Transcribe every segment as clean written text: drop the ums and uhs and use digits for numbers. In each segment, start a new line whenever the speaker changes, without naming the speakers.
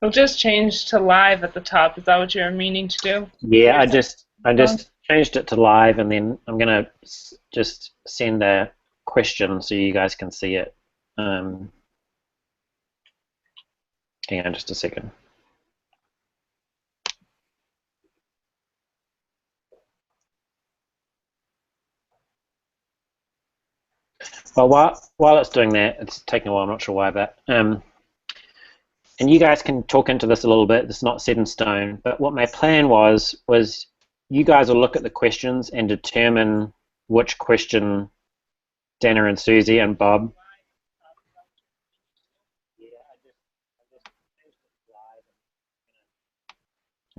We'll just change to live at the top. Is that what you're meaning to do?
Yeah, I just changed it to live, and then I'm gonna just send a question so you guys can see it. Um, Hang on just a second. Well, while it's doing that, it's taking a while. I'm not sure why, but and you guys can talk into this a little bit. It's not set in stone, but what my plan was you guys will look at the questions and determine which question Dana and Susie and Bob.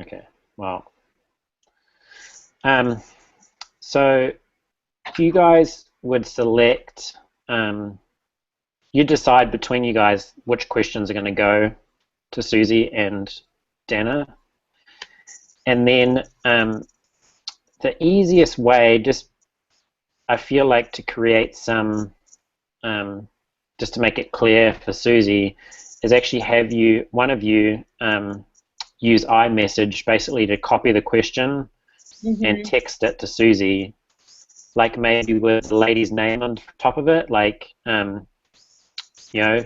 Okay, well, um, so if you guys would select, you decide between you guys which questions are going to go to Susie and Dana, and then the easiest way, just I feel like to create some, just to make it clear for Susie, is actually have one of you use iMessage basically to copy the question and text it to Susie, like maybe with the lady's name on top of it, like you know,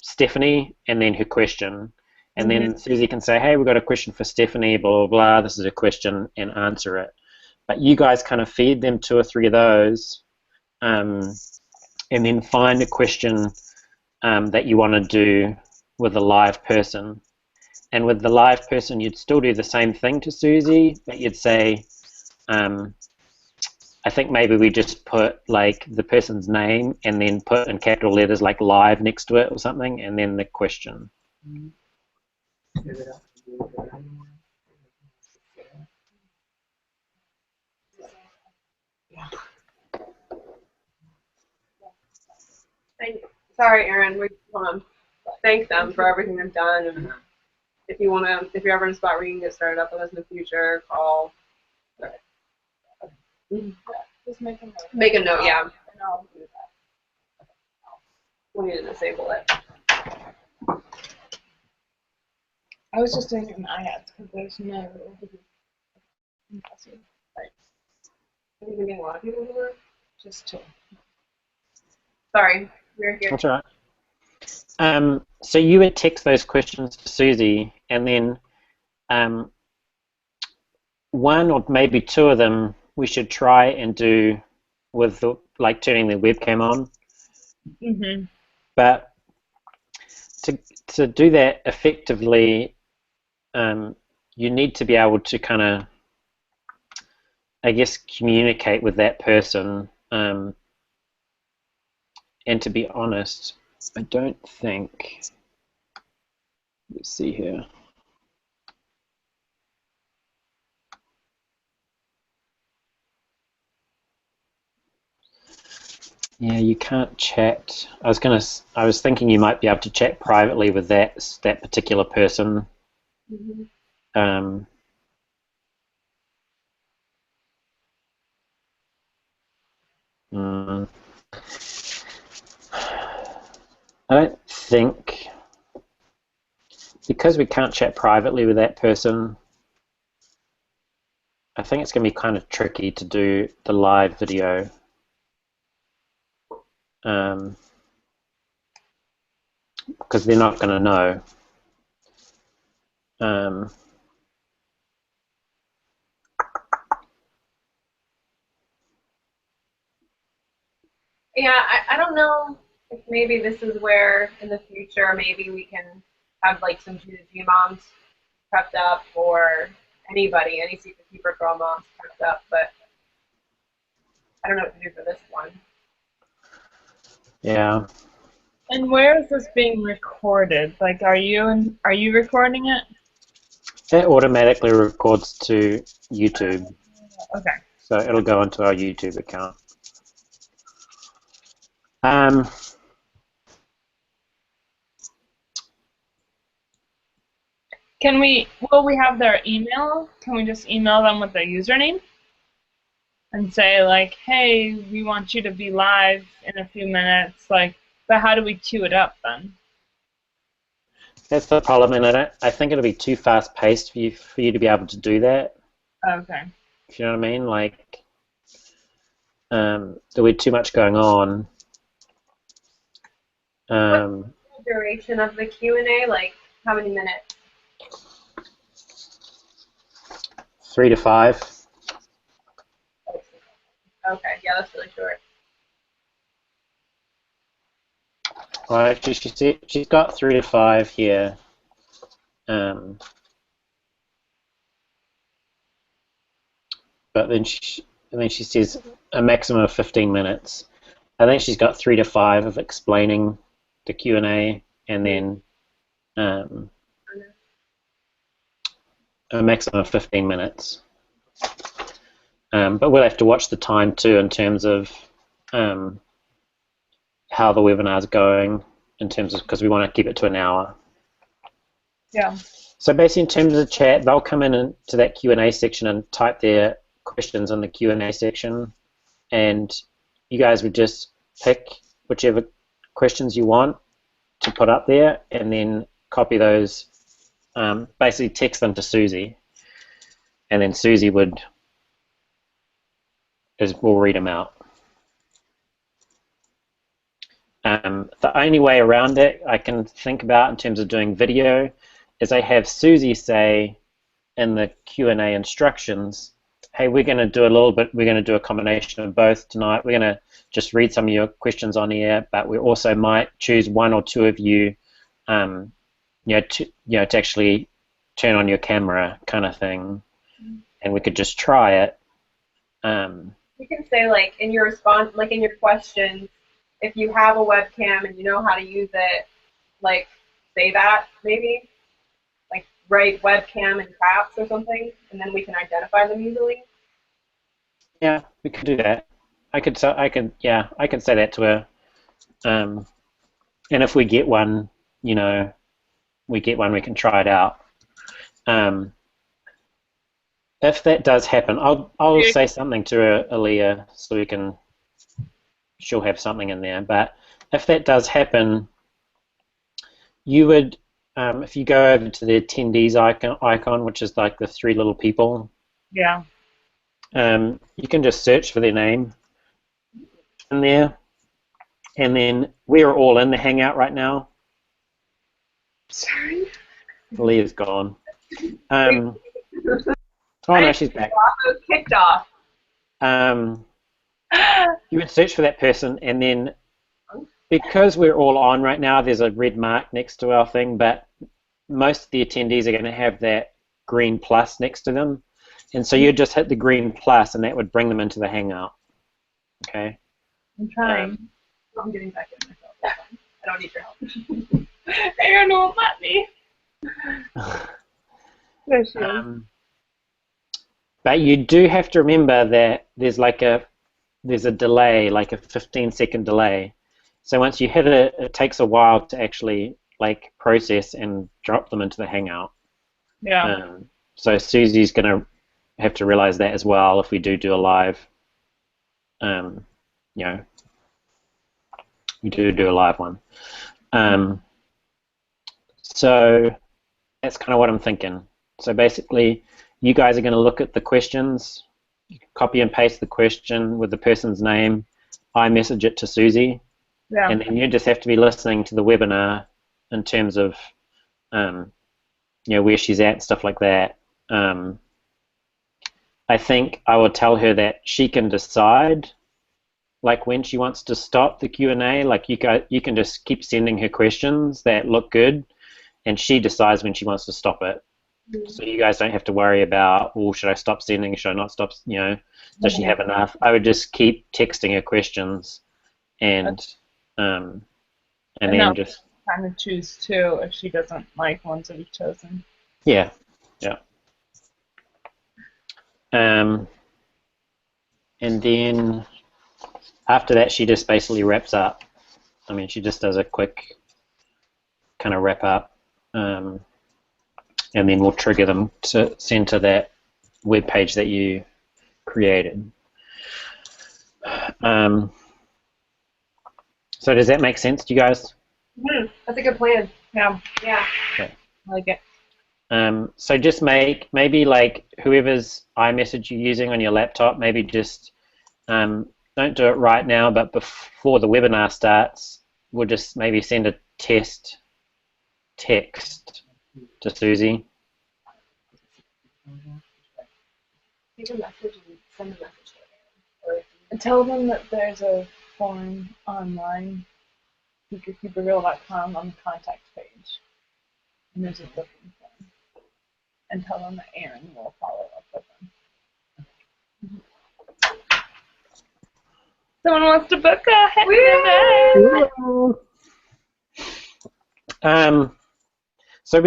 Stephanie, and then her question. And then Susie can say, hey, we've got a question for Stephanie, blah, blah, blah, this is a question, and answer it. But you guys kind of feed them 2 or 3 of those, and then find a question that you want to do with a live person. And with the live person, you'd still do the same thing to Susie, but you'd say, I think maybe we just put like the person's name and then put in capital letters like live next to it or something, and then the question.
Sorry, Aaron. We want to thank them for everything they've done, and if you're ever in a spot where you can get started up with us in the future, call.
Just make a note.
Make a note, yeah.
And I'll do that.
We need to disable it.
I was just taking IATs because there's no.
Right. Have you been getting a lot of people to work?
Just 2.
Sorry, we're here.
That's all right. So you would text those questions to Susie, and then 1 or maybe 2 of them we should try and do with like turning the webcam on. But to do that effectively, you need to be able to kind of, I guess, communicate with that person. And to be honest, I don't think. Let's see here. Yeah, you can't chat. I was thinking you might be able to chat privately with that particular person. I don't think, because we can't chat privately with that person, I think it's going to be kind of tricky to do the live video. Because they're not going to know.
Yeah, I don't know if maybe this is where in the future maybe we can have like some G2G moms prepped up, or anybody, any secret keeper girl moms prepped up, but I don't know what to do for this one.
Yeah.
And where is this being recorded? Like, are you recording it?
It automatically records to YouTube.
Okay.
So it'll go into our YouTube account.
Will we have their email? Can we just email them with their username? And say like, hey, we want you to be live in a few minutes, like, but how do we queue it up then?
That's the problem, and I think it'll be too fast paced for you to be able to do that.
Okay.
If you know what I mean, like there'll be too much going on.
What's the duration of the Q&A? Like, how many minutes?
3 to 5.
Okay, yeah, that's really short.
Well, actually, she's got 3 to 5 here. But then she says a maximum of 15 minutes. I think she's got 3 to 5 of explaining the Q&A, and then a maximum of 15 minutes. But we'll have to watch the time too in terms of how the webinar is going, in terms of, because we want to keep it to an hour.
Yeah.
So basically, in terms of the chat, they'll come in into that Q&A section and type their questions in the Q&A section, and you guys would just pick whichever questions you want to put up there, and then copy those, basically text them to Susie, and then Susie will read them out. The only way around it I can think about in terms of doing video is I have Susie say in the Q&A instructions, hey, we're going to do a combination of both tonight. We're going to just read some of your questions on here, but we also might choose one or two of you, to actually turn on your camera, kind of thing, and we could just try it.
You can say, like, in your response, like in your questions, if you have a webcam and you know how to use it, like, say that, maybe. Like, write webcam in caps or something, and then we can identify them easily.
Yeah, we could do that. I could say that to her. And if we get one, we can try it out. If that does happen, I'll say something to her, Aaliyah, so she'll have something in there. But if that does happen, you would, if you go over to the attendees icon, which is like the 3 little people.
Yeah.
You can just search for their name in there, and then we're all in the Hangout right now.
Sorry.
Leah's gone. Oh no, she's back.
I was kicked off.
You would search for that person, and then because we're all on right now, there's a red mark next to our thing, but most of the attendees are going to have that green plus next to them. And so you just hit the green plus, and that would bring them into the Hangout. Okay?
I'm trying.
I'm getting back in myself. I don't need your help.
Aaron won't let me. There she is.
But you do have to remember that there's a delay, like a 15-second delay. So once you hit it, it takes a while to actually process and drop them into the Hangout.
Yeah.
So Susie's going to have to realize that as well if we do a live. We do a live one. So that's kind of what I'm thinking. So basically, you guys are going to look at the questions, you can copy and paste the question with the person's name, iMessage it to Susie, and then you just have to be listening to the webinar in terms of where she's at and stuff like that. I think I will tell her that she can decide when she wants to stop the Q&A. You can just keep sending her questions that look good, and she decides when she wants to stop it. So you guys don't have to worry about, should I stop sending? Should I not stop? Does she have enough? I would just keep texting her questions, and then just
kind of choose too if she doesn't like ones that we've chosen.
Yeah. And then after that, she just basically wraps up. I mean, she just does a quick kind of wrap up, and then we'll trigger them to send to that web page that you created. So does that make sense to you guys?
That's a good plan.
Yeah,
Yeah.
Okay.
I like it.
So just maybe like whoever's iMessage you're using on your laptop, maybe just don't do it right now, but before the webinar starts, we'll just maybe send a test text to Susie.
Take a message and send a message to her.
And tell them that there's a form online, secretkeepergirl.com, on the contact page. And there's a booking form. And tell them that Aaron will follow up with them. Someone wants to book a head event.
So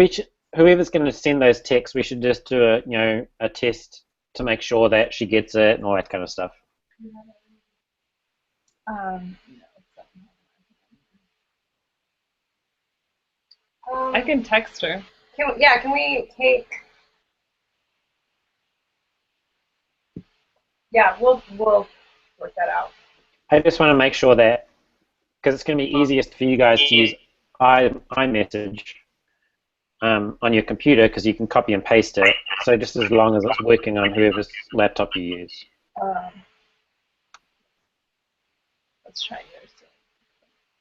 whoever's going to send those texts, we should just do a test to make sure that she gets it and all that kind of stuff.
No, I can text her.
Can we take? Yeah, we'll work that out.
I just want to make sure that, because it's going to be easiest for you guys to use iMessage on your computer, because you can copy and paste it. So just as long as it's working on whoever's laptop you use.
Let's try yours.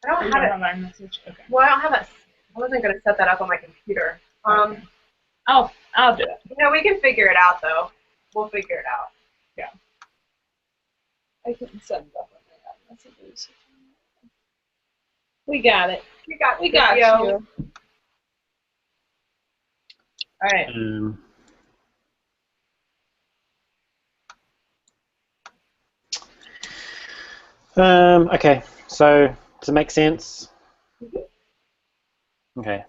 I don't have it.
iMessage. Okay.
Well, I don't have it. I wasn't going to set that up on my computer.
Okay. I'll do it.
We can figure it out though. We'll figure it out.
Yeah. I can send up on my messages. We got it.
We got
you. All right.
Okay, so does it make sense? Okay,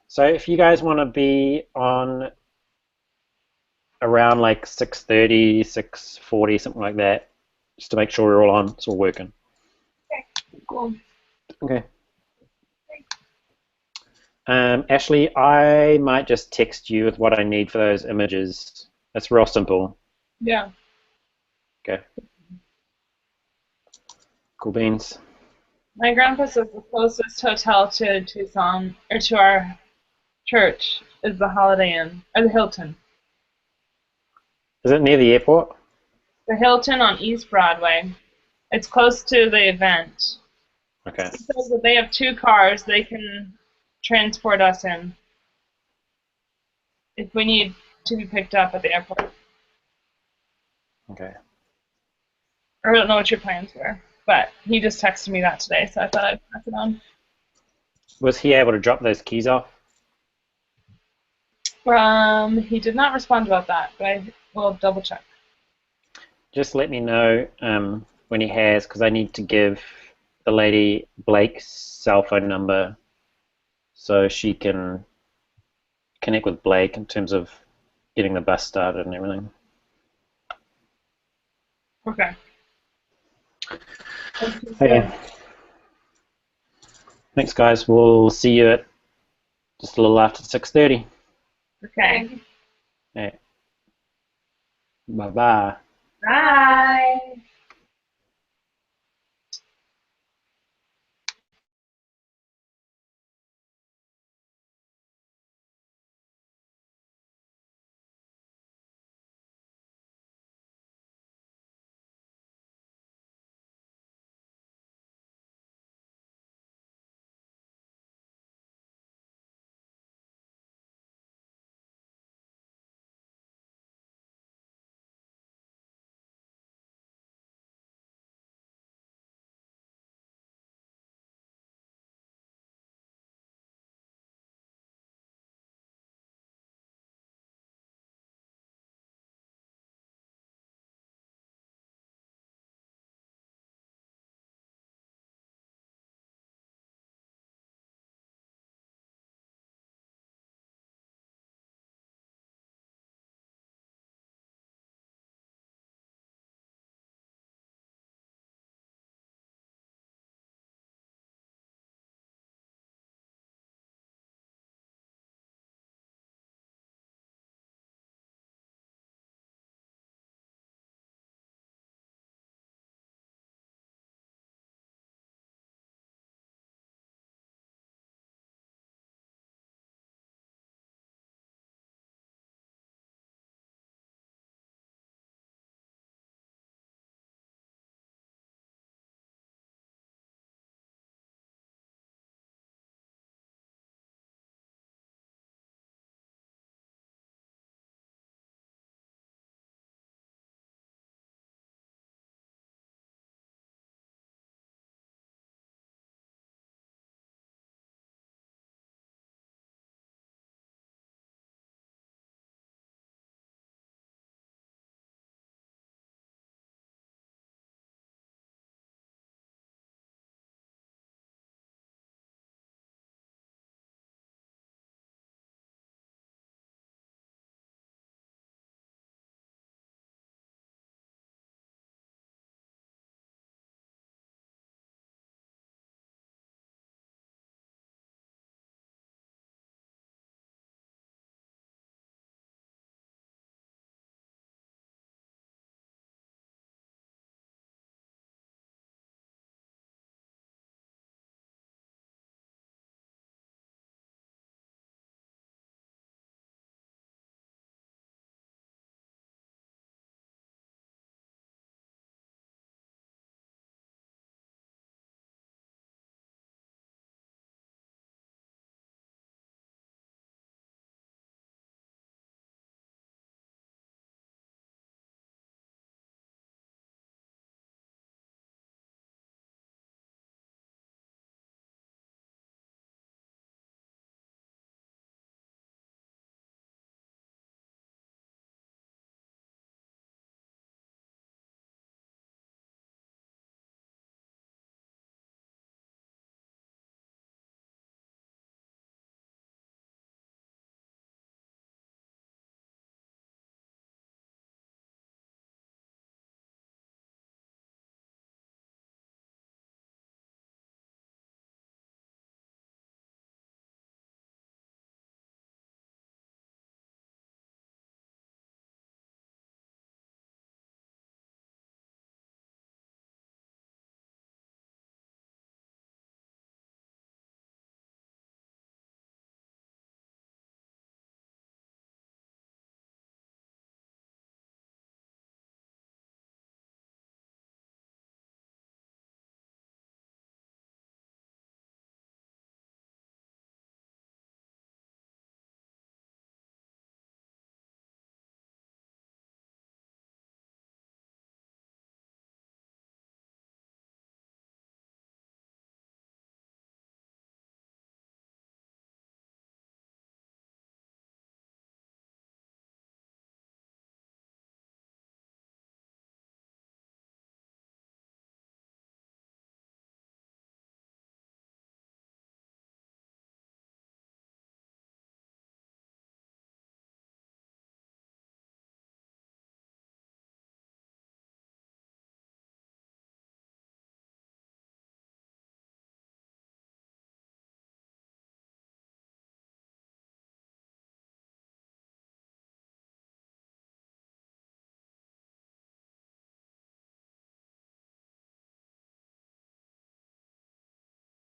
so if you guys want to be on around like 6:30, 6:40, something like that, just to make sure we're all on, it's all working.
Okay, cool.
Okay. Ashley, I might just text you with what I need for those images. It's real simple.
Yeah.
Okay. Cool beans.
My grandpa says the closest hotel to Tucson, or to our church, is the Holiday Inn, or the Hilton.
Is it near the airport?
The Hilton on East Broadway. It's close to the event.
Okay.
He says that they have 2 cars they can transport us in if we need to be picked up at the airport.
Okay.
I don't know what your plans were, but he just texted me that today, so I thought I'd pass it on.
Was he able to drop those keys off?
He did not respond about that, but I will double check.
Just let me know when he has, because I need to give the lady Blake's cell phone number so she can connect with Blake in terms of getting the bus started and everything.
Okay.
Okay. Thanks, guys. We'll see you at just a little after 6:30.
Okay.
Okay. Bye-bye.
Bye.